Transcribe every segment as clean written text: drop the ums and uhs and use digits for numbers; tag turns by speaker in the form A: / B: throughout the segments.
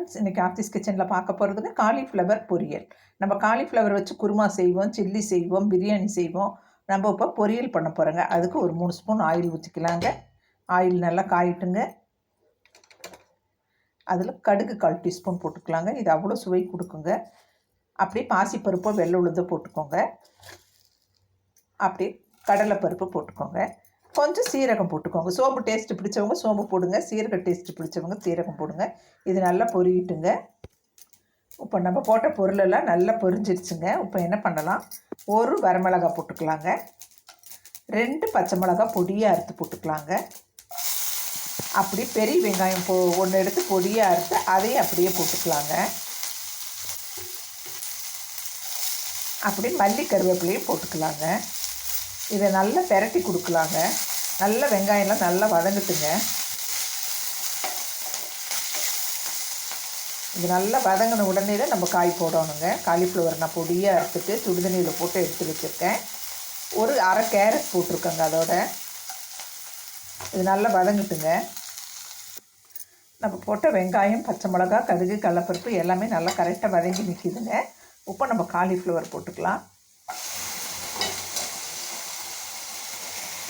A: Friends, இன்றைக்கி ஆர்த்திஸ் கிச்சனில் பார்க்க போகிறதுக்கு காலிஃப்ளவர் பொரியல். நம்ம காலிஃப்ளவர் வச்சு குருமா செய்வோம், சில்லி செய்வோம், பிரியாணி செய்வோம். நம்ம இப்போ பொரியல் பண்ண போகிறோங்க. அதுக்கு ஒரு 3 ஸ்பூன் ஆயில் ஊற்றிக்கலாங்க. ஆயில் நல்லா காயிட்டுங்க. அதில் கடுகு 1/4 டீஸ்பூன் போட்டுக்கலாங்க. இது அவ்வளோ சுவை கொடுக்குங்க. அப்படியே பாசிப்பருப்போ வெள்ளை உளுந்தோ போட்டுக்கோங்க. அப்படியே கடலைப்பருப்பு போட்டுக்கோங்க. கொஞ்சம் சீரகம் போட்டுக்கோங்க. சோம்பு டேஸ்ட்டு பிடிச்சவங்க சோம்பு போடுங்க, சீரக டேஸ்ட்டு பிடிச்சவங்க சீரகம் போடுங்க. இது நல்லா பொரியிட்டுங்க. இப்போ நம்ம போட்ட பொருளெல்லாம் நல்லா பொரிஞ்சிருச்சுங்க. இப்போ என்ன பண்ணலாம், ஒரு வரமிளகா போட்டுக்கலாங்க. 2 பச்சை மிளகா பொடியாக அறுத்து போட்டுக்கலாங்க. அப்படி பெரிய வெங்காயம் ஒன்று எடுத்து பொடியாக அறுத்து அதையும் அப்படியே போட்டுக்கலாங்க. அப்படி மல்லி கருவேப்பிலையும் போட்டுக்கலாங்க. இதை நல்லா பெரட்டி கொடுக்கலாங்க. நல்ல வெங்காயம்லாம் நல்லா வதங்கட்டுங்க. இது நல்லா வதங்கின உடனே தான் நம்ம காய் போடணுங்க. காலிஃப்ளவர் நான் பொடியாக அறுத்துட்டு சுடுதண்ணியில் போட்டு எடுத்து வச்சுருக்கேன். ஒரு அரை கேரட் போட்டிருக்கேங்க அதோட. இது நல்லா வதங்கட்டுங்க. நம்ம போட்ட வெங்காயம், பச்சை மிளகா, கடுகு, கடலைப்பருப்பு எல்லாமே நல்லா கரெக்டாக வதங்கி நிற்கிதுங்க. இப்போ நம்ம காலிஃப்ளவர் போட்டுக்கலாம்.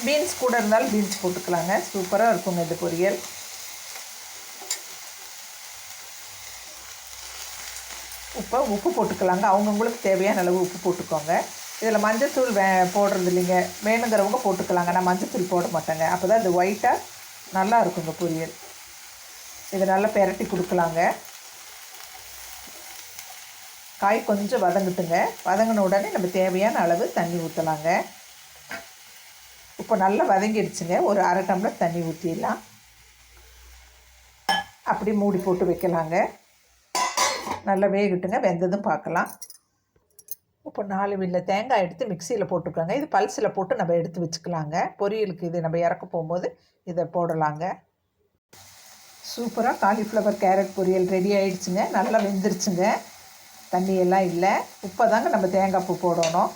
A: பீன்ஸ் கூட இருந்தாலும் பீன்ஸ் போட்டுக்கலாங்க. சூப்பராக இருக்குங்க இந்த பொரியல். உப்பு போட்டுக்கலாங்க. அவங்கவுங்களுக்கு தேவையான அளவு உப்பு போட்டுக்கோங்க. இதில் மஞ்சத்தூள் போடுறது இல்லைங்க. வேணுங்கிறவங்க போட்டுக்கலாங்க. நான் மஞ்சத்தூள் போட மாட்டேங்க. அப்போ தான் இது ஒயிட்டாக நல்லா இருக்குங்க பொரியல். இதை நல்லா பெரட்டி கொடுக்கலாங்க. காய் கொஞ்சம் வதங்கட்டுங்க. வதங்கின உடனே நம்ம தேவையான அளவு தண்ணி ஊற்றலாங்க. இப்போ நல்லா வதங்கிடுச்சுங்க. ஒரு அரை டம்ளர் தண்ணி ஊற்றிடலாம். அப்படி மூடி போட்டு வைக்கலாங்க. நல்லா வேகட்டுங்க. வெந்ததும் பார்க்கலாம். இப்போ 4 வில்ல தேங்காய் எடுத்து மிக்சியில் போட்டுக்கோங்க. இது பல்ஸில் போட்டு நம்ம எடுத்து வச்சுக்கலாங்க. பொரியலுக்கு இது நம்ம இறக்க போகும்போது இதை போடலாங்க. சூப்பராக காலிஃப்ளவர் கேரட் பொரியல் ரெடி ஆகிடுச்சுங்க. நல்லா வெந்துருச்சுங்க. தண்ணியெல்லாம் இல்லை. உப்பை தாங்க நம்ம தேங்காய் பூ போடணும்.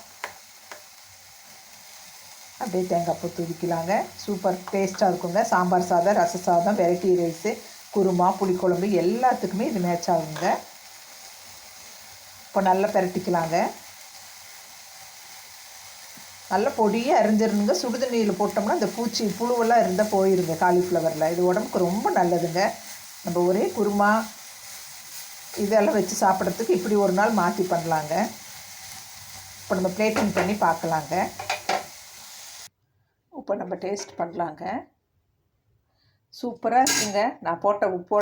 A: அப்படியே தேங்காய் பூ தூவிக்கலாங்க. சூப்பர் டேஸ்ட்டாக இருக்குங்க. சாம்பார் சாதம், ரச சாதம், வெரைட்டி ரைஸு, குருமா, புளிக்குழம்பு எல்லாத்துக்குமே இது மேட்ச் ஆகுங்க. இப்போ நல்லா பெரட்டிக்கலாங்க. நல்லா பொடியாக அரிஞ்சிருந்துங்க. சுடுதண்ணியில் போட்டோம்னா இந்த புழுவெல்லாம் இருந்தால் போயிருங்க காலிஃப்ளவரில். இது உடம்புக்கு ரொம்ப நல்லதுங்க. நம்ம ஒரே குருமா இதெல்லாம் வச்சு சாப்பிட்றதுக்கு இப்படி ஒரு நாள் மாற்றி பண்ணலாங்க. இப்போ நம்ம பிளேட்டிங் பண்ணி பார்க்கலாங்க. இப்போ நம்ம டேஸ்ட் பண்ணலாங்க. சூப்பராக இருக்குங்க. நான் போட்ட உப்போட